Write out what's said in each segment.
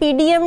PDM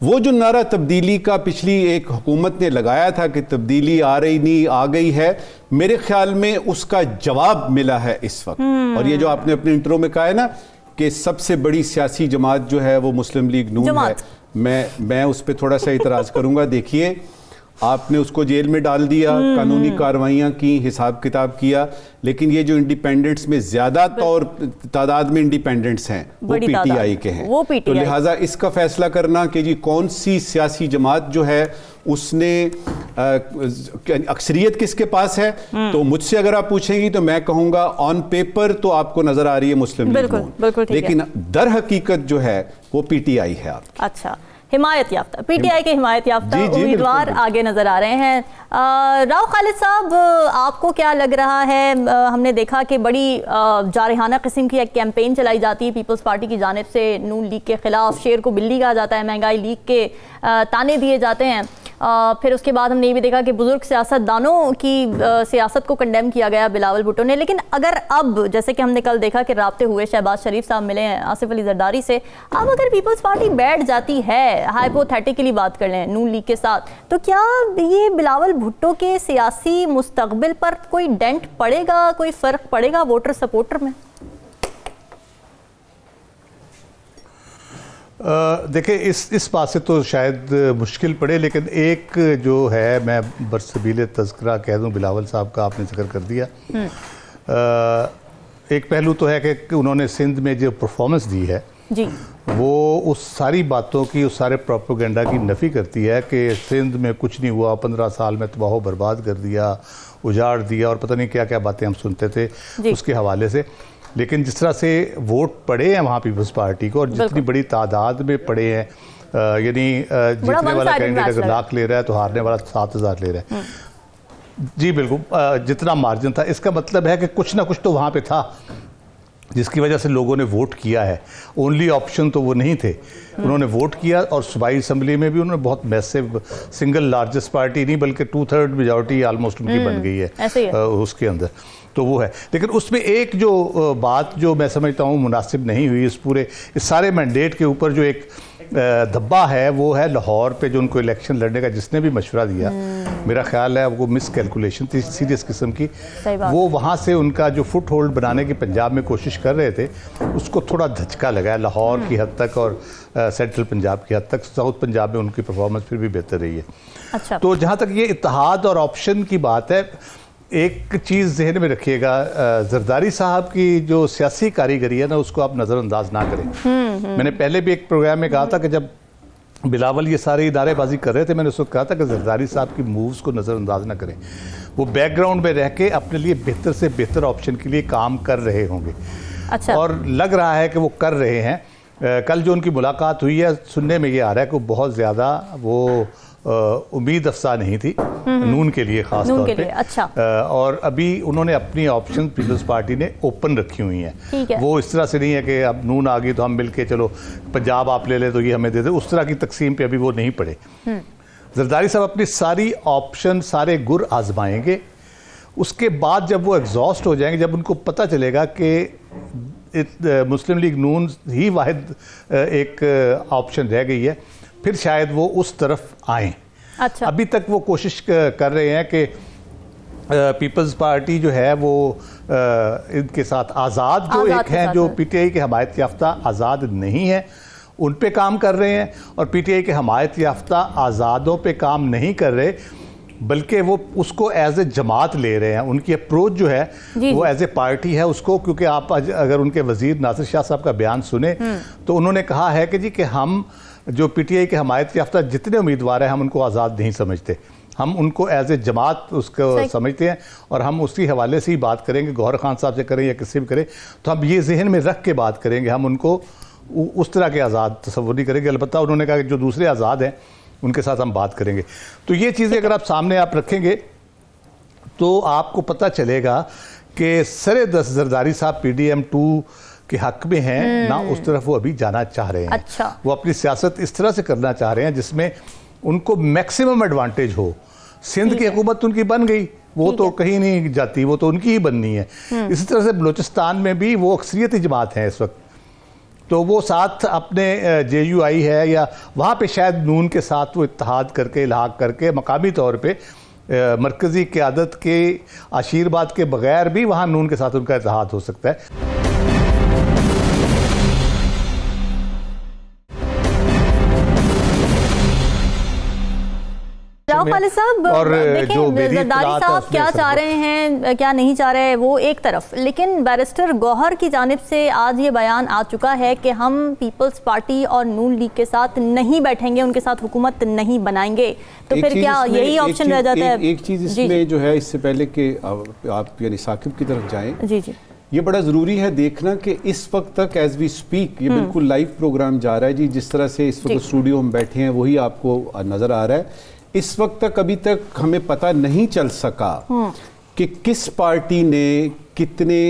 وہ جو نعرہ تبدیلی کا پچھلی ایک حکومت نے لگایا تھا کہ تبدیلی آ رہی نہیں آ گئی ہے، میرے خیال میں اس کا جواب ملا ہے اس وقت. اور یہ جو آپ نے اپنے انٹرو میں کہا ہے نا کہ سب سے بڑی سیاسی جماعت جو ہے وہ مسلم لیگ نون ہے، میں اس پہ تھوڑا سا اعتراض کروں گا. دیکھیے آپ نے اس کو جیل میں ڈال دیا، قانونی کارروائیاں کی، حساب کتاب کیا، لیکن یہ جو انڈیپینڈنٹس میں زیادہ تعداد میں انڈیپینڈنٹس ہیں وہ پی ٹی آئی کے ہیں. تو لہٰذا اس کا فیصلہ کرنا کہ جی کون سی سیاسی جماعت جو ہے اس نے اکثریت کس کے پاس ہے، تو مجھ سے اگر آپ پوچھیں گی تو میں کہوں گا آن پیپر تو آپ کو نظر آ رہی ہے مسلم لیگ نون، لیکن در حقیقت جو ہے وہ پی ٹی آئی ہے. آپ اچھا، حمایت یافتہ پی ٹی آئی کے حمایت یافتہ امیدوار آگے نظر آ رہے ہیں. راؤ خالد صاحب، آپ کو کیا لگ رہا ہے؟ ہم نے دیکھا کہ بڑی جارحانہ قسم کی ایک کیمپین چلائی جاتی ہے پیپلز پارٹی کی جانب سے نون لیگ کے خلاف، شیر کو بلی کہا جاتا ہے، مہنگائی لیگ کے تانے دیے جاتے ہیں. پھر اس کے بعد ہم نے یہ بھی دیکھا کہ بزرگ سیاست دانوں کی سیاست کو کنڈیم کیا گیا بلاول بھٹو نے. لیکن اگر اب جیسے کہ ہم نے کل دیکھا کہ رابطے ہوئے، شہباز شریف صاحب ملے ہیں آصف علی زرداری سے، اب اگر پیپلز پارٹی بیٹھ جاتی ہے، ہائپوتھیٹیکلی بات کر لیں، نون لیگ کے ساتھ، تو کیا یہ بلاول بھٹو کے سیاسی مستقبل پر کوئی ڈینٹ پڑے گا، کوئی فرق پڑے گا ووٹر سپورٹر میں؟ دیکھیں اس بات سے تو شاید مشکل پڑے، لیکن ایک جو ہے میں برسبیل تذکرہ کہہ دوں، بلاول صاحب کا آپ نے ذکر کر دیا. ایک پہلو تو ہے کہ انہوں نے سندھ میں جو پرفارمنس دی ہے جی وہ اس ساری باتوں کی، اس سارے پروپیگنڈا کی نفی کرتی ہے کہ سندھ میں کچھ نہیں ہوا، 15 سال میں تباہ و برباد کر دیا، اجاڑ دیا، اور پتہ نہیں کیا کیا باتیں ہم سنتے تھے اس کے حوالے سے. لیکن جس طرح سے ووٹ پڑے ہیں وہاں پیپلز پارٹی کو، اور جتنی بڑی تعداد میں پڑے ہیں، یعنی جتنے والا کینڈیڈیٹ اگر 1 لاکھ لے رہا ہے تو ہارنے والا 7,000 لے رہا ہے. جی بالکل، جتنا مارجن تھا، اس کا مطلب ہے کہ کچھ نہ کچھ تو وہاں پہ تھا جس کی وجہ سے لوگوں نے ووٹ کیا ہے. اونلی آپشن تو وہ نہیں تھے، انہوں نے ووٹ کیا، اور صوبائی اسمبلی میں بھی انہوں نے بہت میسو، سنگل لارجسٹ پارٹی نہیں بلکہ 2/3 میجورٹی آلموسٹ ان کی بن گئی ہے اس کے اندر. تو وہ ہے. لیکن اس میں ایک جو بات جو میں سمجھتا ہوں مناسب نہیں ہوئی اس سارے مینڈیٹ کے اوپر، جو ایک دھبا ہے وہ ہے لاہور پہ، جو ان کو الیکشن لڑنے کا جس نے بھی مشورہ دیا، میرا خیال ہے وہ مس کیلکولیشن تھی سیریس قسم کی. وہ وہاں سے ان کا جو فٹ ہولڈ بنانے کی پنجاب میں کوشش کر رہے تھے، اس کو تھوڑا دھچکا لگا لاہور کی حد تک اور سینٹرل پنجاب کی حد تک. ساؤتھ پنجاب میں ان کی پرفارمنس پھر بھی بہتر رہی ہے. تو جہاں تک یہ اتحاد اور آپشن کی بات ہے، ایک چیز ذہن میں رکھیے گا، زرداری صاحب کی جو سیاسی کاریگری ہے نا، اس کو آپ نظر انداز نہ کریں. میں نے پہلے بھی ایک پروگرام میں کہا تھا کہ جب بلاول یہ سارے ادارے بازی کر رہے تھے، میں نے اس وقت کہا تھا کہ زرداری صاحب کی مووز کو نظر انداز نہ کریں. وہ بیک گراؤنڈ میں رہ کے اپنے لیے بہتر سے بہتر آپشن کے لیے کام کر رہے ہوں گے، اور لگ رہا ہے کہ وہ کر رہے ہیں. کل جو ان کی ملاقات ہوئی ہے، سننے میں یہ آ رہا ہے کہ بہت زیادہ وہ امید افزا نہیں تھی نون کے لیے خاص طور پہ. اور ابھی انہوں نے اپنی آپشن پیپلز پارٹی نے اوپن رکھی ہوئی ہیں. وہ اس طرح سے نہیں ہے کہ اب نون آ گئی تو ہم مل کے چلو پنجاب آپ لے لیں تو یہ ہمیں دے دیں، اس طرح کی تقسیم پہ ابھی وہ نہیں پڑے. زرداری صاحب اپنی ساری آپشن، سارے گر آزمائیں گے. اس کے بعد جب وہ ایگزاسٹ ہو جائیں گے، جب ان کو پتہ چلے گا کہ مسلم لیگ نون ہی واحد ایک آپشن رہ گئی ہے، پھر شاید وہ اس طرف آئیں. ابھی تک وہ کوشش کر رہے ہیں کہ پیپلز پارٹی جو ہے وہ ان کے ساتھ آزاد جو ایک ہیں، جو پی ٹی آئی کے حمایت یافتہ آزاد نہیں ہیں، ان پہ کام کر رہے ہیں. اور پی ٹی آئی کے حمایت یافتہ آزادوں پہ کام نہیں کر رہے، بلکہ وہ اس کو ایز اے جماعت لے رہے ہیں. ان کی اپروچ جو ہے وہ ایز اے پارٹی ہے اس کو، کیونکہ آپ اگر ان کے وزیر ناصر شاہ صاحب کا بیان سنیں تو انہوں نے کہا ہے کہ جی کہ ہم جو پی ٹی آئی کے حمایت یافتہ جتنے امیدوار ہیں، ہم ان کو آزاد نہیں سمجھتے، ہم ان کو ایز اے جماعت اس کو سمجھتے ہیں، اور ہم اسی حوالے سے ہی بات کریں گے، گوہر خان صاحب سے کریں یا کسی بھی کریں تو ہم یہ ذہن میں رکھ کے بات کریں گے، ہم ان کو اس طرح کے آزاد تصور نہیں کریں گے. البتہ انہوں نے کہا کہ جو دوسرے آزاد ہیں ان کے ساتھ ہم بات کریں گے. تو یہ چیزیں اگر آپ سامنے آپ رکھیں گے تو آپ کو پتہ چلے گا کہ سر دست زرداری صاحب پی ڈی ایم 2 کے حق میں ہیں، نہ اس طرف وہ ابھی جانا چاہ رہے ہیں. وہ اپنی سیاست اس طرح سے کرنا چاہ رہے ہیں جس میں ان کو میکسیمم ایڈوانٹیج ہو. سندھ کی حکومت ان کی بن گئی، وہ تو کہیں نہیں جاتی، وہ تو ان کی ہی بننی ہے. اسی طرح سے بلوچستان میں بھی وہ اکثریتی جماعت ہیں اس وقت، تو وہ ساتھ اپنے جے یو آئی ہے یا وہاں پہ شاید نون کے ساتھ وہ اتحاد کر کے الحاق کر کے مقامی طور پہ مرکزی قیادت کے آشیرواد کے بغیر بھی وہاں نون کے ساتھ ان کا اتحاد ہو سکتا ہے. خالد صاحب دیکھیں زرداری صاحب کیا چاہ رہے ہیں کیا نہیں چاہ رہے وہ ایک طرف، لیکن بیرسٹر گوہر کی جانب سے آج یہ بیان آ چکا ہے کہ ہم پیپلز پارٹی اور نون لیگ کے ساتھ نہیں بیٹھیں گے، ان کے ساتھ حکومت نہیں بنائیں گے، تو پھر کیا یہی آپشن رہ جاتا ہے؟ ایک چیز اس میں جو ہے، اس سے پہلے کہ آپ یعنی ثاقب کی طرف جائیں، جی جی یہ بڑا ضروری ہے دیکھنا کہ اس وقت تک ایز وی سپیک یہ بالکل لائیو پروگرام جا رہا ہے جی، جس طرح سے اس وقت اسٹوڈیو ہم بیٹھے ہیں وہی آپ کو نظر آ رہا ہے. اس وقت تک ابھی تک ہمیں پتہ نہیں چل سکا کہ کس پارٹی نے کتنے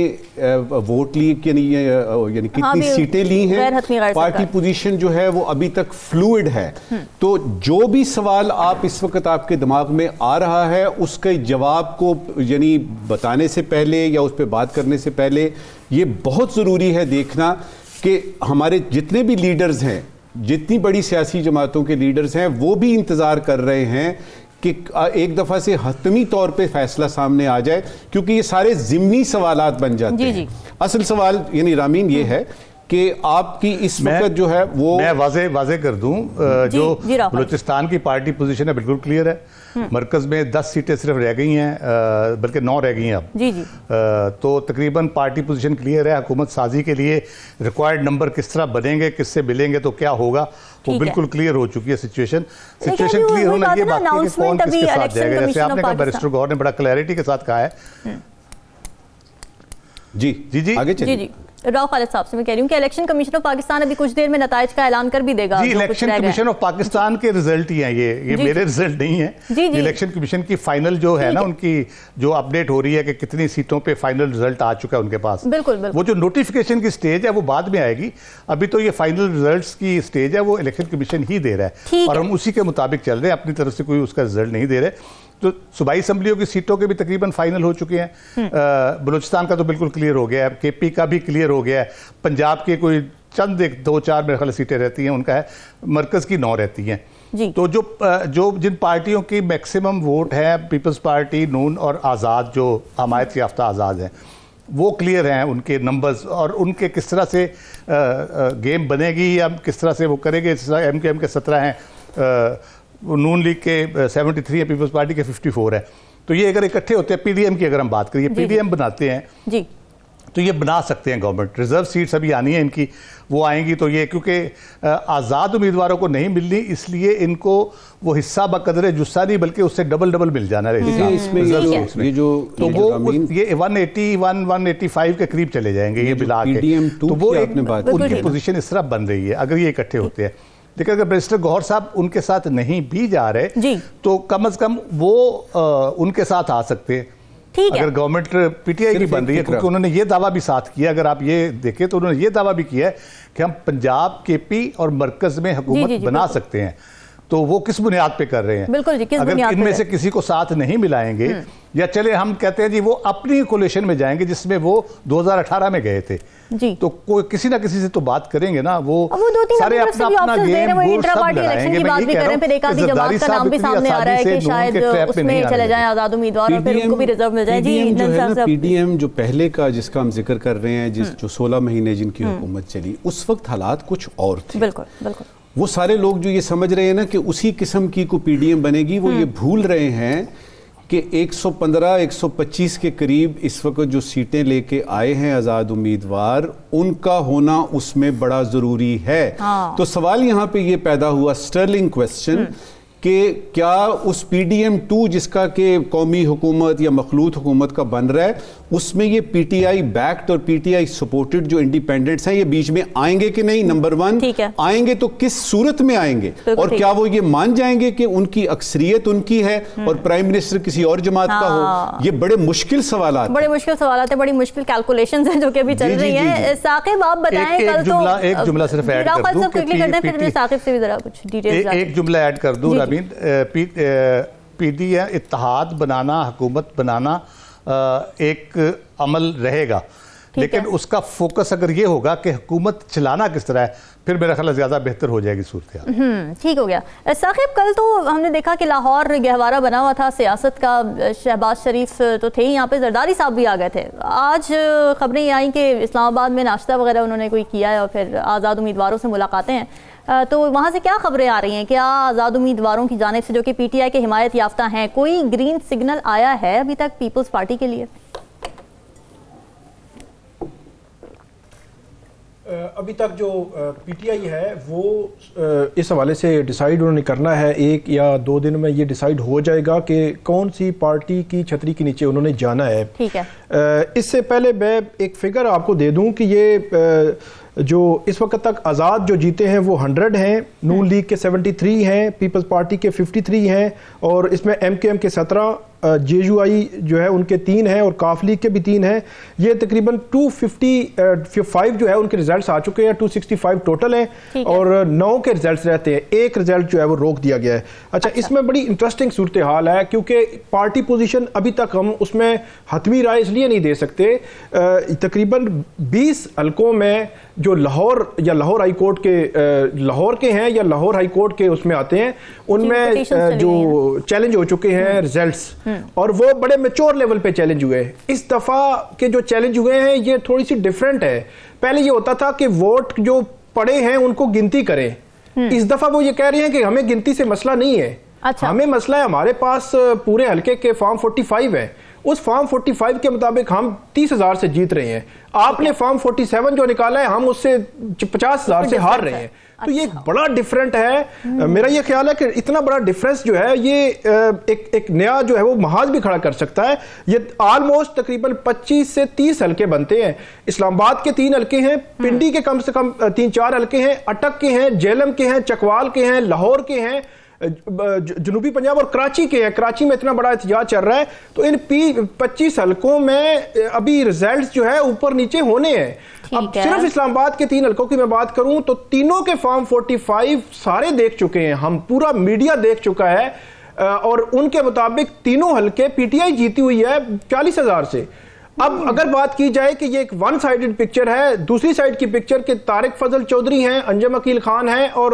ووٹ لیے، یعنی کتنی سیٹیں لی ہیں. پارٹی پوزیشن جو ہے وہ ابھی تک فلوئڈ ہے. تو جو بھی سوال آپ اس وقت آپ کے دماغ میں آ رہا ہے اس کے جواب کو یعنی بتانے سے پہلے یا اس پہ بات کرنے سے پہلے یہ بہت ضروری ہے دیکھنا کہ ہمارے جتنے بھی لیڈرز ہیں، جتنی بڑی سیاسی جماعتوں کے لیڈرز ہیں، وہ بھی انتظار کر رہے ہیں کہ ایک دفعہ سے حتمی طور پہ فیصلہ سامنے آ جائے، کیونکہ یہ سارے ضمنی سوالات بن جاتے ہیں. اصل سوال یعنی رامین یہ ہے کہ آپ کی اس وقت جو ہے وہ میں واضح کر دوں، جو بلوچستان کی پارٹی پوزیشن ہے بالکل کلیئر ہے. مرکز میں 10 سیٹیں صرف رہ گئی ہیں، بلکہ 9 رہ گئی ہیں اب. تو تقریباً پارٹی پوزیشن کلیئر ہے. حکومت سازی کے لیے ریکوائرڈ نمبر کس طرح بنیں گے، کس سے ملیں گے، تو کیا ہوگا، وہ بالکل کلیئر ہو چکی ہے سچویشن کلیئر ہونا یہ بات ہے کہ کون کس کے ساتھ جائے گا. جیسے آپ نے کہا بیرسٹر گوہر نے بڑا کلیئرٹی کے ساتھ کہا ہے. جی آگے چلیے. راؤ خالد صاحب سے میں کہہ رہی ہوں کہ الیکشن کمیشن آف پاکستان ابھی کچھ دیر میں نتائج کا اعلان کر بھی دے گا. جی الیکشن کمیشن آف پاکستان کے رزلٹ ہی ہیں یہ میرے رزلٹ نہیں ہیں. الیکشن کمیشن کی فائنل جو ہے نا، ان کی جو اپڈیٹ ہو رہی ہے کہ کتنی سیٹوں پہ فائنل رزلٹ آ چکا ہے ان کے پاس، وہ جو نوٹیفیکیشن کی سٹیج ہے وہ بعد میں آئے گی. ابھی تو یہ فائنل رزلٹس کی سٹیج ہے وہ الیکشن کمیشن ہی دے رہا ہے، اور ہم اسی کے مطابق چل رہے ہیں. اپنی طرف سے کوئی اس کا رزلٹ نہیں دے رہے. تو صوبائی اسمبلیوں کی سیٹوں کے بھی تقریباً فائنل ہو چکے ہیں. بلوچستان کا تو بالکل کلیئر ہو گیا ہے، کے پی کا بھی کلیئر ہو گیا ہے. پنجاب کے کوئی چند 2-4 میرے خیال سیٹیں رہتی ہیں ان کا ہے، مرکز کی 9 رہتی ہیں. تو جو جن پارٹیوں کی میکسیمم ووٹ ہے، پیپلز پارٹی، نون اور آزاد جو حمایت یافتہ آزاد ہیں، وہ کلیئر ہیں ان کے نمبرز، اور ان کے کس طرح سے گیم بنے گی یا کس طرح سے وہ کرے گے. جس طرح ایم کے 17 ہیں، نون لیگ کے 73 ہیں، پیپلز پارٹی کے 54 ہے. تو یہ اگر اکٹھے ہوتے ہیں، پی ڈی ایم کی اگر ہم بات کریے، پی ڈی ایم بناتے ہیں تو یہ بنا سکتے ہیں گورنمنٹ. ریزرو سیٹس ابھی آنی ہیں ان کی، وہ آئیں گی تو یہ کیونکہ آزاد امیدواروں کو نہیں ملنی، اس لیے ان کو وہ حصہ بقدر جسہ نہیں بلکہ اس سے ڈبل مل جانا ہے. تو وہ یہ 180-185 کے قریب چلے جائیں گے یہ ملا کے. تو وہ ان کی پوزیشن اس طرح بن رہی ہے اگر یہ اکٹھے ہوتے ہیں. لیکن اگر بیرسٹر گوہر صاحب ان کے ساتھ نہیں بھی جا رہے تو کم از کم وہ ان کے ساتھ آ سکتے ہیں. اگر گورنمنٹ پی ٹی آئی کی بن رہی ہے، کیونکہ انہوں نے یہ دعویٰ بھی ساتھ کیا، اگر آپ یہ دیکھیں تو انہوں نے یہ دعویٰ بھی کیا ہے کہ ہم پنجاب، کے پی اور مرکز میں حکومت بنا سکتے ہیں. تو وہ کس بنیاد پہ کر رہے ہیں؟ اگر ان میں سے کسی کو ساتھ نہیں ملائیں گے، یا چلے ہم کہتے ہیں جی وہ اپنی کولیشن میں جائیں گے جس میں وہ 2018 میں گئے تھے، تو کوئی کسی نہ کسی سے تو بات کریں گے نا. وہ سارے اپنا گیم وہ سب لڑائیں گے. میں یہ کہہ رہا ہوں کہ زرداری صاحب اتنی آسانی سے نون کے ٹریپ میں نہیں آنے گے. پی ڈی ایم جو پہلے کا جس کا ہم ذکر کر رہے ہیں، جو 16 مہینے جن کی حکومت چلی، اس وقت حالات کچھ اور تھے. بالکل. وہ سارے لوگ جو یہ سمجھ رہے ہیں نا کہ اسی قسم کی کوئی پی ڈی ایم بنے گی، وہ یہ بھول رہے ہیں کہ 115-125 کے قریب اس وقت جو سیٹیں لے کے آئے ہیں آزاد امیدوار، ان کا ہونا اس میں بڑا ضروری ہے. تو سوال یہاں پہ یہ پیدا ہوا، سٹرلنگ کویسچن، کہ کیا اس پی ڈی ایم 2 جس کا کہ قومی حکومت یا مخلوط حکومت کا بن رہا ہے، اس میں یہ پی ٹی آئی بیکڈ اور پی ٹی آئی سپورٹڈ جو انڈیپینڈنٹس ہیں یہ بیچ میں آئیں گے کہ نہیں؟ نمبر 1 آئیں گے تو کس صورت میں آئیں گے، اور کیا وہ یہ مان جائیں گے کہ ان کی اکثریت ان کی ہے اور پرائم منسٹر کسی اور جماعت کا ہو؟ یہ بڑے مشکل سوالات ہیں، بڑی مشکل کیلکولیشنز ہیں جو کہ ابھی چل رہی ہیں. ثاقب آپ بتائیں کل تو ایک جملہ صرف ایڈ کر دوں، ثاقب سے بھی ذرا کچھ ڈیٹیلز ایک جملہ ایڈ کر دوں. پی ڈی ایم اتحاد بنانا، حکومت بنانا ایک عمل رہے گا، لیکن اس کا فوکس اگر یہ ہوگا کہ حکومت چلانا کس طرح ہے پھر میرا خیال زیادہ بہتر ہو جائے گی صورتحال. ٹھیک ہو گیا. ثاقب کل تو ہم نے دیکھا کہ لاہور گہوارہ بنا ہوا تھا سیاست کا, شہباز شریف تو تھے یہاں پہ, زرداری صاحب بھی آ گئے تھے. آج خبریں یہ آئیں کہ اسلام آباد میں ناشتہ وغیرہ انہوں نے کوئی کیا ہے اور پھر آزاد امیدواروں سے ملاقاتیں ہیں, تو وہاں سے کیا خبریں آ رہی ہیں؟ کیا آزاد امیدواروں کی جانب سے جو کہ پی ٹی آئی کے حمایت یافتہ ہیں کوئی گرین سگنل آیا ہے ابھی تک پیپلز پارٹی کے لیے؟ ابھی تک جو پی ٹی آئی ہے وہ اس حوالے سے ڈیسائیڈ انہوں نے کرنا ہے, 1 یا 2 دن میں یہ ڈیسائیڈ ہو جائے گا کہ کون سی پارٹی کی چھتری کے نیچے انہوں نے جانا ہے. ٹھیک ہے. اس سے پہلے میں ایک فگر آپ کو دے دوں کہ یہ جو اس وقت تک آزاد جو جیتے ہیں وہ 100 ہیں, نون لیگ کے 73 ہیں, پیپلز پارٹی کے 53 ہیں, اور اس میں ایم کے ایم کے 17, جے یو آئی جو ہے ان کے 3 ہیں اور کاف لیگ کے بھی 3 ہیں. یہ تقریباً 255 جو ہے ان کے ریزلٹس آ چکے ہیں, 265 ٹوٹل ہیں اور 9 کے ریزلٹس رہتے ہیں, ایک ریزلٹ جو ہے وہ روک دیا گیا ہے. اچھا, اس میں بڑی انٹرسٹنگ صورتحال ہے کیونکہ پارٹی پوزیشن ابھی تک ہم اس میں حتمی رائے اس لیے نہیں دے سکتے. تقریباً 20 حلقوں میں جو لاہور یا لاہور ہائی کورٹ کے لاہور کے ہیں یا لاہور ہائی کورٹ کے اس میں آتے ہیں, ان میں جو چیلنج ہو چکے ہیں ریزلٹس, اور وہ بڑے میچور لیول پہ چیلنج ہوئے. اس دفعہ کے جو چیلنج ہوئے ہیں یہ تھوڑی سی ڈیفرنٹ ہے. پہلے یہ ہوتا تھا کہ ووٹ جو پڑے ہیں ان کو گنتی کریں, اس دفعہ وہ یہ کہہ رہے ہیں کہ ہمیں گنتی سے مسئلہ نہیں ہے. ہمیں مسئلہ ہے, ہمارے پاس پورے حلقے کے فارم 45 ہے, اس فارم 45 کے مطابق ہم 30,000 سے جیت رہے ہیں. آپ نے فارم 47 جو نکالا ہے ہم اس سے 50,000 سے ہار رہے ہیں. تو یہ بڑا ڈیفرنٹ ہے. میرا یہ خیال ہے کہ اتنا بڑا ڈیفرنس جو ہے یہ ایک نیا جو ہے وہ محاذ بھی کھڑا کر سکتا ہے. یہ آلموسٹ تقریباً 25 سے 30 حلقے بنتے ہیں. اسلام آباد کے 3 حلقے ہیں, پنڈی کے کم سے کم 3-4 حلقے ہیں, اٹک کے ہیں, جہلم کے ہیں, چکوال کے ہیں, لاہور کے ہیں, جنوبی پنجاب اور کراچی کے ہیں. کراچی میں اتنا بڑا احتجاج چل رہا ہے. تو ان 25 حلقوں میں ابھی ریزلٹس جو ہے اوپر نیچے ہونے ہیں. اب صرف اسلام آباد کے 3 حلقوں کی میں بات کروں تو تینوں کے فارم 45 سارے دیکھ چکے ہیں ہم, پورا میڈیا دیکھ چکا ہے, اور ان کے مطابق تینوں حلقے پی ٹی آئی جیتی ہوئی ہے 40,000 سے. اب اگر بات کی جائے کہ یہ ایک ون سائیڈڈ پکچر ہے, دوسری سائیڈ کی پکچر کہ طارق فضل چودھری ہیں, انجم عقیل خان ہیں, اور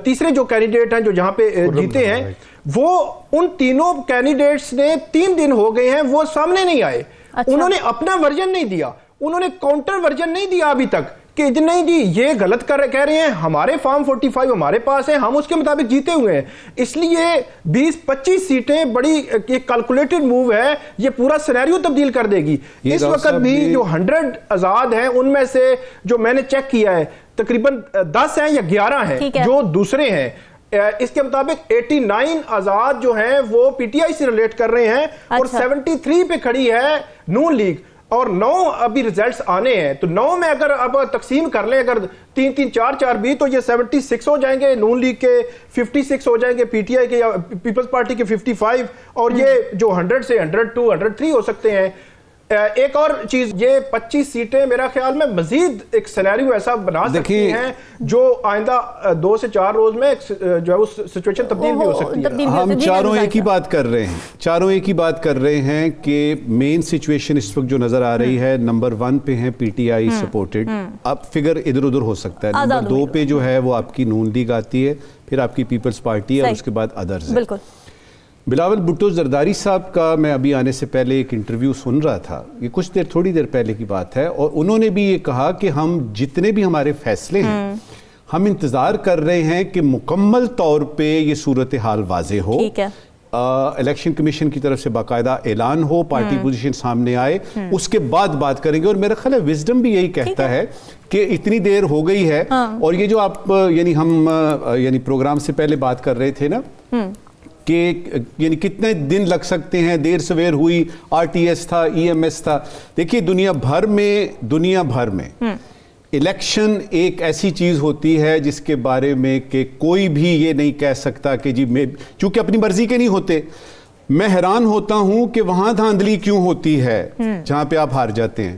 تیسرے جو کینڈیڈیٹ ہیں جو جہاں پہ جیتے ہیں, وہ ان تینوں کینڈیڈیٹس نے 3 دن ہو گئے ہیں وہ سامنے نہیں آئے. انہوں نے اپنا ورژن نہیں دیا, انہوں نے کاؤنٹر ورژن نہیں دیا ابھی تک کہ نہیں جی یہ غلط کہہ رہے ہیں, ہمارے فارم 45 ہمارے پاس ہیں, ہم اس کے مطابق جیتے ہوئے ہیں. اس لیے 20-25 سیٹیں بڑی ایک کیلکولیٹڈ موو ہے, یہ پورا سینیریو تبدیل کر دے گی. اس وقت بھی جو 100 آزاد ہیں ان میں سے جو میں نے چیک کیا ہے تقریباً 10 ہیں یا 11 ہیں جو دوسرے ہیں. اس کے مطابق 89 آزاد جو ہیں وہ پی ٹی آئی سے ریلیٹ کر رہے ہیں, اور 73 پہ کھڑی ہے نون لیگ, اور 9 ابھی ریزلٹس آنے ہیں. تو 9 میں اگر اب تقسیم کر لیں, اگر 3-3 4-4 بھی, تو یہ 76 ہو جائیں گے نون لیگ کے, 56 ہو جائیں گے پی ٹی آئی کے یا پیپلز پارٹی کے 55, اور یہ جو 100 سے 102 103 ہو سکتے ہیں. ایک اور چیز, یہ 25 سیٹیں میرا خیال میں مزید ایک سینیریو ایسا بنا سکتی ہیں جو آئندہ 2 سے 4 روز میں جو ہے اس سچویشن تبدیل بھی ہو سکتی ہے. ہم چاروں ایک ہی بات کر رہے ہیں, چاروں ایک ہی بات کر رہے ہیں کہ مین سچویشن اس وقت جو نظر آ رہی ہے, نمبر 1 پہ ہیں پی ٹی آئی سپورٹڈ, اب فگر ادھر ادھر ہو سکتا ہے. نمبر 2 پہ جو ہے وہ آپ کی نون لیگ آتی ہے, پھر آپ کی پیپلز پارٹی ہے, اور اس کے بعد ادرز. بالکل. بلاول بھٹو زرداری صاحب کا میں ابھی آنے سے پہلے ایک انٹرویو سن رہا تھا, یہ تھوڑی دیر پہلے کی بات ہے, اور انہوں نے بھی یہ کہا کہ ہم جتنے بھی ہمارے فیصلے ہیں ہم انتظار کر رہے ہیں کہ مکمل طور پہ یہ صورتحال واضح ہو, الیکشن کمیشن کی طرف سے باقاعدہ اعلان ہو, پارٹی پوزیشن سامنے آئے, اس کے بعد بات کریں گے. اور میرا خیال ہے وزڈم بھی یہی کہتا ہے کہ اتنی دیر ہو گئی ہے, اور یہ جو آپ ہم پروگرام سے پہلے بات کر رہے تھے نا کہ یعنی کتنے دن لگ سکتے ہیں, دیر سویر ہوئی, آر ٹی ایس تھا, ای ایم ایس تھا. دیکھیے دنیا بھر میں الیکشن ایک ایسی چیز ہوتی ہے جس کے بارے میں کہ کوئی بھی یہ نہیں کہہ سکتا کہ جی میں, چونکہ اپنی مرضی کے نہیں ہوتے. میں حیران ہوتا ہوں کہ وہاں دھاندلی کیوں ہوتی ہے جہاں پہ آپ ہار جاتے ہیں.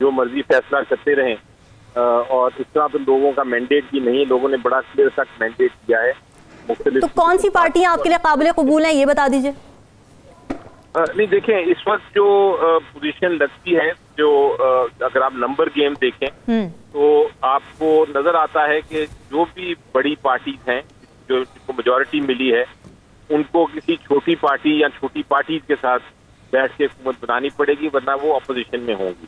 جو مرضی فیصلہ کرتے رہیں، اور اس طرح تو لوگوں کا مینڈیٹ بھی نہیں ہے. لوگوں نے بڑا کلیئر کٹ مینڈیٹ دیا ہے. تو کون سی پارٹیاں آپ کے لیے قابل قبول ہیں یہ بتا دیجیے. نہیں دیکھیں، اس وقت جو پوزیشن لگتی ہے، جو اگر آپ نمبر گیم دیکھیں تو آپ کو نظر آتا ہے کہ جو بھی بڑی پارٹیز ہیں جو میجورٹی ملی ہے، ان کو کسی چھوٹی پارٹی یا چھوٹی پارٹیز کے ساتھ بیٹھ کے حکومت بنانی پڑے گی، ورنہ وہ اپوزیشن میں ہوں گی.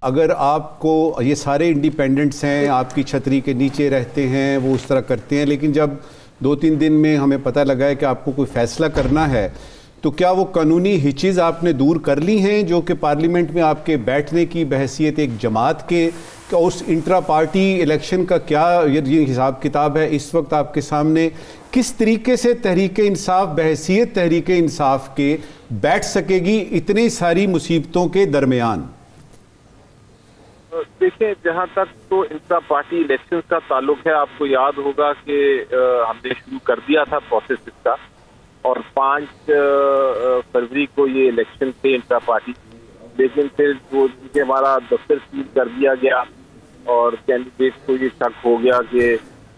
اگر آپ کو یہ سارے انڈیپینڈنٹس ہیں، آپ کی چھتری کے نیچے رہتے ہیں، وہ اس طرح کرتے ہیں، لیکن جب 2-3 دن میں ہمیں پتہ لگا ہے کہ آپ کو کوئی فیصلہ کرنا ہے، تو کیا وہ قانونی ہچز آپ نے دور کر لی ہیں جو کہ پارلیمنٹ میں آپ کے بیٹھنے کی بحیثیت ایک جماعت کے، اس انٹرا پارٹی الیکشن کا کیا یہ حساب کتاب ہے اس وقت آپ کے سامنے؟ کس طریقے سے تحریک انصاف بحیثیت تحریک انصاف کے بیٹھ سکے گی اتنی ساری مصیبتوں کے درمیان؟ دیکھیں، جہاں تک تو انٹرا پارٹی الیکشن کا تعلق ہے، آپ کو یاد ہوگا کہ ہم نے شروع کر دیا تھا پروسیس اس کا، اور 5 فروری کو یہ الیکشن تھے انٹرا پارٹی. لیکن پھر وہ ہمارا دفتر سیل کر دیا گیا اور کینڈیڈیٹ کو یہ شک ہو گیا کہ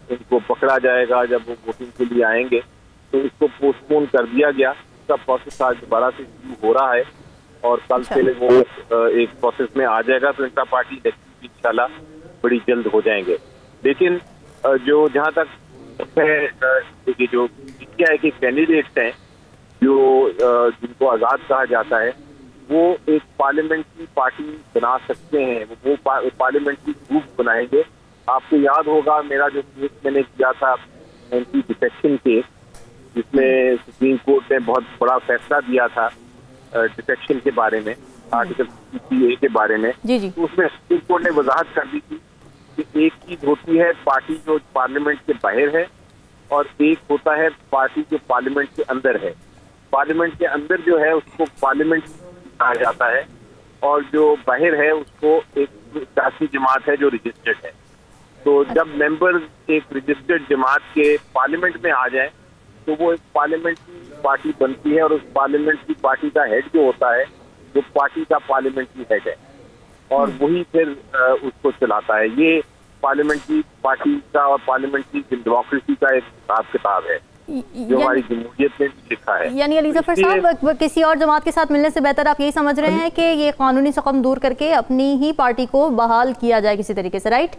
ان کو پکڑا جائے گا جب وہ ووٹنگ کے لیے آئیں گے، تو اس کو پوسٹ پون کر دیا گیا. اس کا پروسیس آج دوبارہ سے شروع ہو رہا ہے اور کل سے وہ ایک پروسیس میں آ جائے گا. تو انٹرا پارٹی الیکشن بھی انشاءاللہ بڑی جلد ہو جائیں گے. لیکن جو جہاں تک ہے جو کیا ہے کہ کینڈیڈیٹس ہیں جو جن کو آزاد کہا جاتا ہے، وہ ایک پارلیمنٹری پارٹی بنا سکتے ہیں، وہ پارلیمنٹری گروپ بنائیں گے. آپ کو یاد ہوگا میرا جو کیس میں نے کیا تھا اینٹی ڈیفیکشن کیس، جس میں سپریم کورٹ نے بہت بڑا فیصلہ دیا تھا ڈیفیکشن کے بارے میں، آرٹیکل 60A کے بارے میں. تو اس میں سپریم کورٹ نے وضاحت کر دی تھی کہ ایک چیز ہوتی ہے پارٹی جو پارلیمنٹ کے باہر ہے، اور ایک ہوتا ہے پارٹی جو پارلیمنٹ کے اندر ہے. پارلیمنٹ کے اندر جو ہے اس کو پارلیمنٹ کہا جاتا ہے، اور جو باہر ہے اس کو ایک سیاسی جماعت ہے جو رجسٹرڈ ہے. تو جب ممبر ایک رجسٹرڈ جماعت کے پارلیمنٹ میں آ جائیں تو وہ ایک پارلیمنٹری پارٹی بنتی ہے، اور اس پارلیمنٹری پارٹی کا ہیڈ جو ہوتا ہے وہ پارٹی کا پارلیمنٹری ہیڈ ہے، اور وہی پھر اس کو چلاتا ہے. یہ پارلیمنٹری پارٹی کا اور پارلیمنٹری ڈیموکریسی کا ایک حساب کتاب ہے جو ہماری جمہوریت میں لکھا ہے. یعنی علی ظفر صاحب، کسی اور جماعت کے ساتھ ملنے سے بہتر آپ یہی سمجھ رہے ہیں کہ یہ قانونی سقم دور کر کے اپنی ہی پارٹی کو بحال کیا جائے کسی طریقے سے، رائٹ؟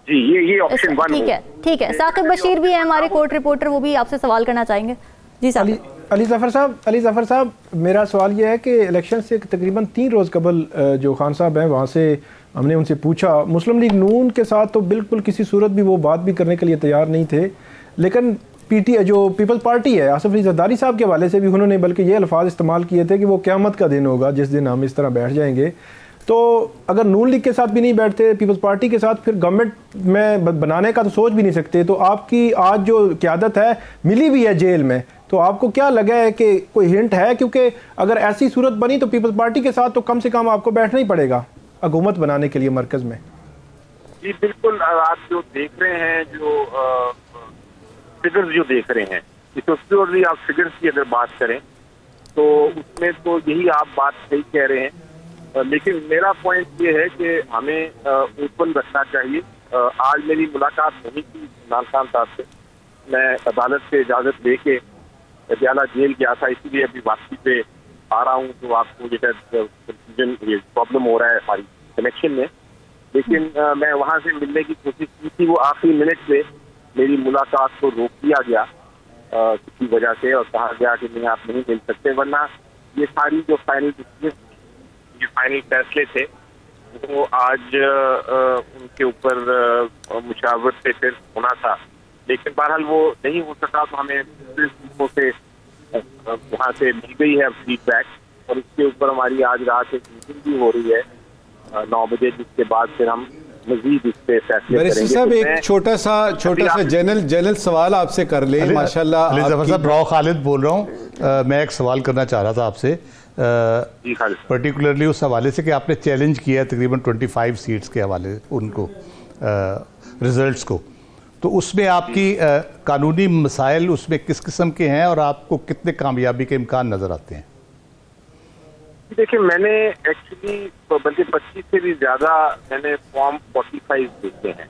جی، یہ آپشن 1 ٹھیک ہے. ٹھیک ہے، ثاقب بشیر بھی ہیں ہمارے کورٹ رپورٹر، وہ بھی آپ سے سوال کرنا چاہیں گے. جی صاحب. علی ظفر صاحب، میرا سوال یہ ہے کہ الیکشن سے تقریباً 3 روز قبل جو خان صاحب ہیں وہاں سے ہم نے ان سے پوچھا، مسلم لیگ نون کے ساتھ تو بالکل کسی صورت بھی وہ بات بھی کرنے کے لیے تیار نہیں تھے، لیکن پی ٹی جو پیپلز پارٹی ہے، آصف علی زرداری صاحب کے حوالے سے بھی انہوں نے بلکہ یہ الفاظ استعمال کیے تھے کہ وہ قیامت کا دن ہوگا جس دن ہم اس طرح بیٹھ جائیں گے. تو اگر نون لیگ کے ساتھ بھی نہیں بیٹھتے، پیپلز پارٹی کے ساتھ، پھر گورنمنٹ میں بنانے کا تو سوچ بھی نہیں سکتے. تو آپ کی آج جو قیادت ہے ملی بھی ہے جیل میں، تو آپ کو کیا لگا ہے کہ کوئی ہنٹ ہے؟ کیونکہ اگر ایسی صورت بنی تو پیپلز پارٹی کے ساتھ تو کم سے کم آپ کو بیٹھنا ہی پڑے گا حکومت بنانے کے لیے مرکز میں. جی بالکل، آپ جو دیکھ رہے ہیں، جو فگرز جو دیکھ رہے ہیں، اسپیشلی آپ فگرز کی اگر بات کریں تو اس میں تو یہی آپ بات صحیح کہہ رہے ہیں. لیکن میرا پوائنٹ یہ ہے کہ ہمیں اوپن رکھنا چاہیے. آج میری ملاقات نہیں تھی عمران خان صاحب سے، میں عدالت سے اجازت لے کے پٹیالہ جیل گیا تھا، اسی لیے ابھی واپسی پہ آ رہا ہوں. تو آپ کو یہ پرابلم ہو رہا ہے ہماری کنیکشن میں. لیکن میں وہاں سے ملنے کی کوشش کی تھی، وہ آخری منٹ میں میری ملاقات کو روک دیا گیا کسی وجہ سے، اور کہا گیا کہ نہیں آپ نہیں مل سکتے. ورنہ یہ ساری جو فائنل فیصلے تھے وہ آج ان کے اوپر مشاورت سے پھر ہونا تھا. لیکن بہرحال وہ نہیں ہو سکا، تو ہمیں سے وہاں سے مل گئی ہے فیڈ بیک، اور اس کے اوپر ہماری آج رات ایک میٹنگ بھی ہو رہی ہے 9 بجے، جس کے بعد پھر ہم مزید اس پہ فیصلے کریں گے. صاحب ایک چھوٹا سا جنرل سوال آپ سے کر لیں. ماشاءاللہ علی ظفر صاحب، راؤ خالد بول رہا ہوں. میں ایک سوال کرنا چاہ رہا تھا آپ سے، پرٹیکولرلی اس حوالے سے کہ آپ نے چیلنج کیا ہے تقریباً 25 سیٹس کے حوالے ان کو ریزلٹس کو. تو اس میں آپ کی قانونی مسائل اس میں کس قسم کے ہیں اور آپ کو کتنے کامیابی کے امکان نظر آتے ہیں؟ دیکھیں میں نے ایکچولی بلکہ 25 سے بھی زیادہ میں نے فارم 45 دیکھے ہیں.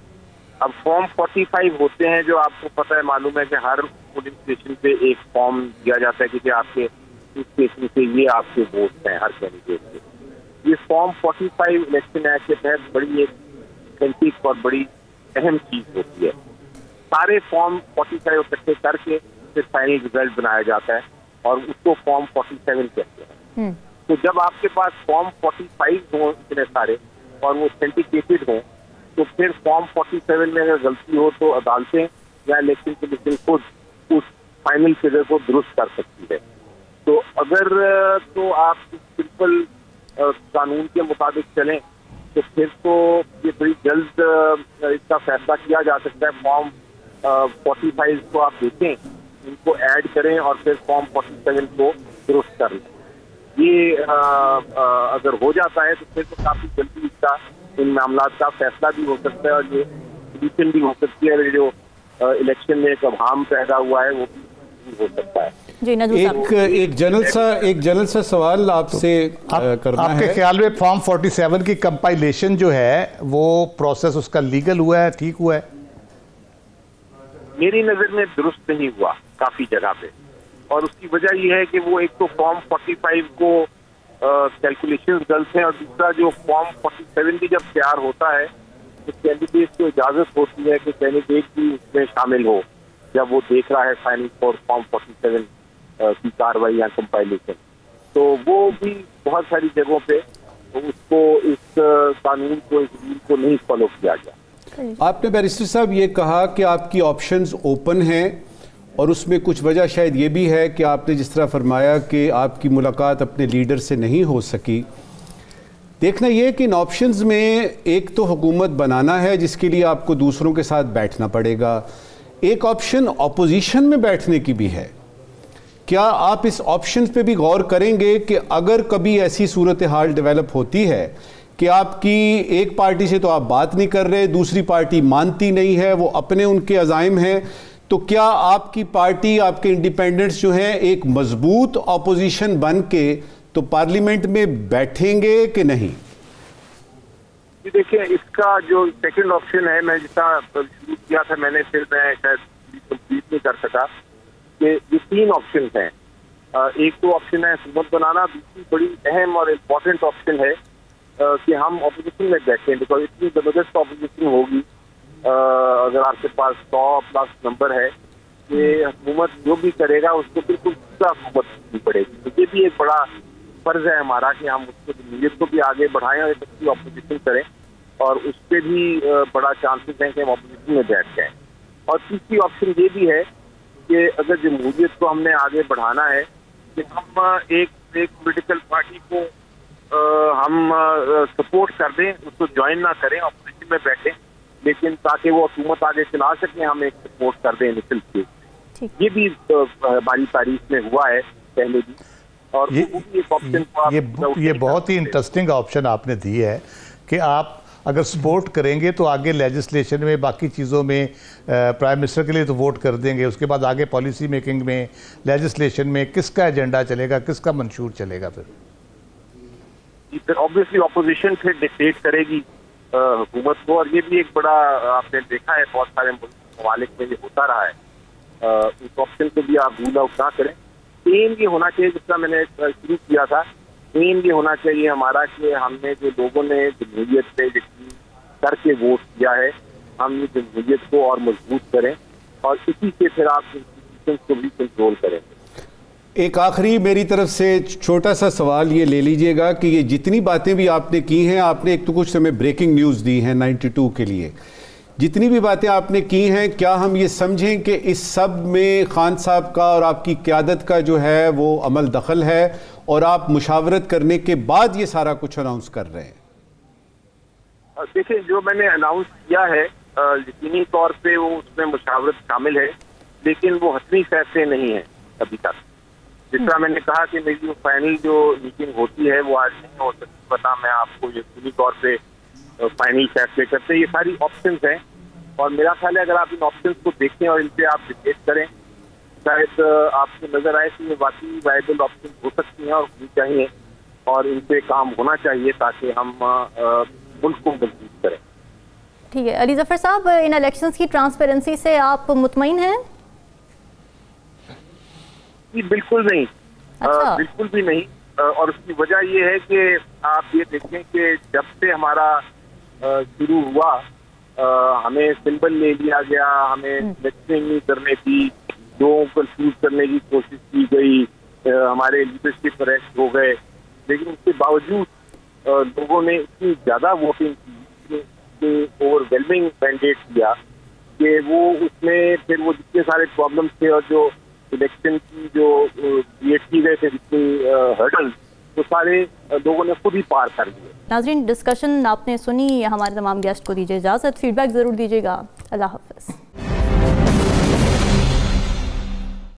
اب فارم 45 ہوتے ہیں جو آپ کو پتہ ہے معلوم ہے کہ ہر پولنگ اسٹیشن پہ ایک فارم دیا جاتا ہے کہ آپ کے اسٹیشن سے یہ آپ کے ووٹ ہیں ہر کینڈیڈیٹ کے. یہ فارم 45 الیکشن ایکٹ کے تحت بڑی ایک سینٹیک اور بڑی اہم چیز ہوتی ہے. سارے فارم 45 اکٹھے کر کے پھر فائنل رزلٹ بنایا جاتا ہے اور اس کو فارم 47 کہتے ہیں. تو جب آپ کے پاس فارم 45 ہوں اتنے سارے اور وہ سینٹیکیٹڈ ہوں تو پھر فارم 47 میں اگر غلطی ہو تو عدالتیں یا الیکشن کمیشن خود اس فائنل فگر کو درست کر سکتی ہے. تو اگر تو آپ سمپل قانون کے مطابق چلیں تو پھر تو یہ بڑی جلد اس کا فیصلہ کیا جا سکتا ہے. فارم 45 کو آپ دیکھیں, ان کو ایڈ کریں اور پھر فارم 47 کو درست کر لیں. یہ اگر ہو جاتا ہے تو پھر تو کافی جلدی اس کا ان معاملات کا فیصلہ بھی ہو سکتا ہے اور یہ سولوشن بھی ہو سکتی ہے. جو الیکشن میں ایک ابہام پیدا ہوا ہے وہ بھی ہو سکتا ہے. ایک جنرل سا سوال آپ سے کرنا ہے. آپ کے خیال میں فارم 47 کی کمپائلیشن جو ہے وہ پروسیس اس کا لیگل ہوا ہے, ٹھیک ہوا ہے؟ میری نظر میں درست نہیں ہوا کافی جگہ پہ, اور اس کی وجہ یہ ہے کہ وہ ایک تو فارم 45 کو کیلکولیشن غلط ہیں اور دوسرا جو فارم 47 بھی جب تیار ہوتا ہے تو کینڈیڈیٹ کو اجازت ہوتی ہے کہ کینڈیڈیٹ بھی اس میں شامل ہو جب وہ دیکھ رہا ہے فائنل فور فارم 47 کی کاروائی یا کمپائلیشن. تو وہ بھی بہت ساری جگہوں پہ اس کو اس قانون کو اس رول کو نہیں فالو کیا گیا. آپ نے بیرسٹر صاحب یہ کہا کہ آپ کی آپشنز اوپن ہیں اور اس میں کچھ وجہ شاید یہ بھی ہے کہ آپ نے جس طرح فرمایا کہ آپ کی ملاقات اپنے لیڈر سے نہیں ہو سکی. دیکھنا یہ کہ ان آپشنز میں ایک تو حکومت بنانا ہے جس کے لیے آپ کو دوسروں کے ساتھ بیٹھنا پڑے گا, ایک آپشن اپوزیشن میں بیٹھنے کی بھی ہے. کیا آپ اس آپشنز پہ بھی غور کریں گے کہ اگر کبھی ایسی صورتحال ڈیولپ ہوتی ہے کہ آپ کی ایک پارٹی سے تو آپ بات نہیں کر رہے, دوسری پارٹی مانتی نہیں ہے, وہ اپنے ان کے عزائم ہیں, تو کیا آپ کی پارٹی, آپ کے انڈیپینڈنٹس جو ہیں ایک مضبوط اپوزیشن بن کے تو پارلیمنٹ میں بیٹھیں گے کہ نہیں؟ دیکھیں اس کا جو سیکنڈ آپشن ہے, میں جتنا شروع کیا تھا میں نے پھر میں شاید کمپلیٹ نہیں کر سکا, کہ یہ 3 آپشن ہیں. ایک تو آپشن ہے حکومت بنانا, دوسری بڑی اہم اور امپورٹنٹ آپشن ہے کہ ہم اپوزیشن میں بیٹھیں, بیکاز اتنی زبردست اپوزیشن ہوگی اگر آپ کے پاس 100+ نمبر ہے کہ حکومت جو بھی کرے گا اس کو بالکل دوسرا حکومت کرنی پڑے گی. تو یہ بھی ایک بڑا فرض ہے ہمارا کہ ہم اس کو جمہوریت کو بھی آگے بڑھائیں اور ایک اچھی اپوزیشن کریں, اور اس پہ بھی بڑا چانسز ہیں کہ ہم اپوزیشن میں بیٹھ جائیں. اور تیسری آپشن یہ بھی ہے کہ اگر جمہوریت کو ہم نے آگے بڑھانا ہے کہ ہم ایک پولیٹیکل پارٹی کو ہم سپورٹ کر دیں, اس کو جوائن نہ کریں, اپوزیشن میں بیٹھیں, لیکن تاکہ وہ حکومت آگے چلا سکیں ہم ایک سپورٹ کر دیں انیشل اسٹیج. یہ بھی ہماری تاریخ میں ہوا ہے پہلے بھی, اور یہ بہت ہی انٹرسٹنگ آپشن آپ نے دی ہے کہ آپ اگر سپورٹ کریں گے تو آگے لیجسلیشن میں, باقی چیزوں میں, پرائم منسٹر کے لیے تو ووٹ کر دیں گے, اس کے بعد آگے پالیسی میکنگ میں, لیجسلیشن میں کس کا ایجنڈا چلے گا, کس کا منشور چلے گا. پھر آبویسلی اپوزیشن پھر ڈکٹیٹ کرے گی حکومت کو, اور یہ بھی ایک بڑا آپ نے دیکھا ہے بہت سارے ممالک میں یہ ہوتا رہا ہے. اس آپشن کو بھی آپ رول آؤٹ نہ کریں. ایم یہ ہونا چاہیے, جس طرح میں نے شروع کیا تھا, ایم یہ ہونا چاہیے ہمارا کہ ہم نے جو لوگوں نے جمہوریت پہ یقین کر کے ووٹ کیا ہے, ہم جمہوریت کو اور مضبوط کریں اور اسی سے پھر آپ انسٹیٹیوشنز کو بھی کنٹرول کریں. ایک آخری میری طرف سے چھوٹا سا سوال یہ لے لیجئے گا کہ یہ جتنی باتیں بھی آپ نے کی ہیں, آپ نے ایک تو کچھ ہمیں بریکنگ نیوز دی ہیں 92 کے لیے, جتنی بھی باتیں آپ نے کی ہیں, کیا ہم یہ سمجھیں کہ اس سب میں خان صاحب کا اور آپ کی قیادت کا جو ہے وہ عمل دخل ہے اور آپ مشاورت کرنے کے بعد یہ سارا کچھ اناؤنس کر رہے ہیں؟ دیکھیں جو میں نے اناؤنس کیا ہے یقینی طور پہ وہ اس میں مشاورت شامل ہے, لیکن وہ حتمی فیصلے نہیں ہیں ابھی تک. جس طرح میں نے کہا کہ میری جو فائنل جو میٹنگ ہوتی ہے وہ آج نہیں ہو سکتی, پتا میں آپ کو یقینی طور پہ فائنل فیصلے کرتے. یہ ساری آپشنز ہیں اور میرا خیال ہے اگر آپ ان آپشنس کو دیکھیں اور ان پہ آپ ڈبیٹ کریں شاید آپ کو نظر آئے کہ یہ واقعی وائبل آپشن ہو سکتی ہیں اور ہونی چاہیے اور ان پہ کام ہونا چاہیے تاکہ ہم ملک کو مضبوط کریں. ٹھیک ہے علی ظفر صاحب، ان الیکشنز کی ٹرانسپیرنسی سے آپ مطمئن ہیں؟ جی بالکل نہیں. اچھا. بالکل بھی نہیں. اور اس کی وجہ یہ ہے کہ آپ یہ دیکھیں کہ جب سے ہمارا شروع ہوا ہمیں سمبل لے لیا گیا، ہمیں سلیکشن نہیں کرنے دی، لوگوں کو کنفیوز کرنے کی کوشش کی گئی، ہمارے لیڈرشپ اریسٹ ہو گئے، لیکن اس کے باوجود لوگوں نے اتنی زیادہ ووٹنگ کی، اوور ویلمنگ مینڈیٹ کیا کہ وہ اس میں پھر وہ جتنے سارے پرابلمس تھے اور جو الیکشن کی جو کریٹ کی گئے تھے جتنی ہرڈل، وہ سارے لوگوں نے خود ہی پار کر دیے. ناظرین ڈسکشن آپ نے سنی، ہمارے تمام گیسٹ کو دیجیے اجازت، فیڈ بیک ضرور دیجیے گا. اللہ حافظ.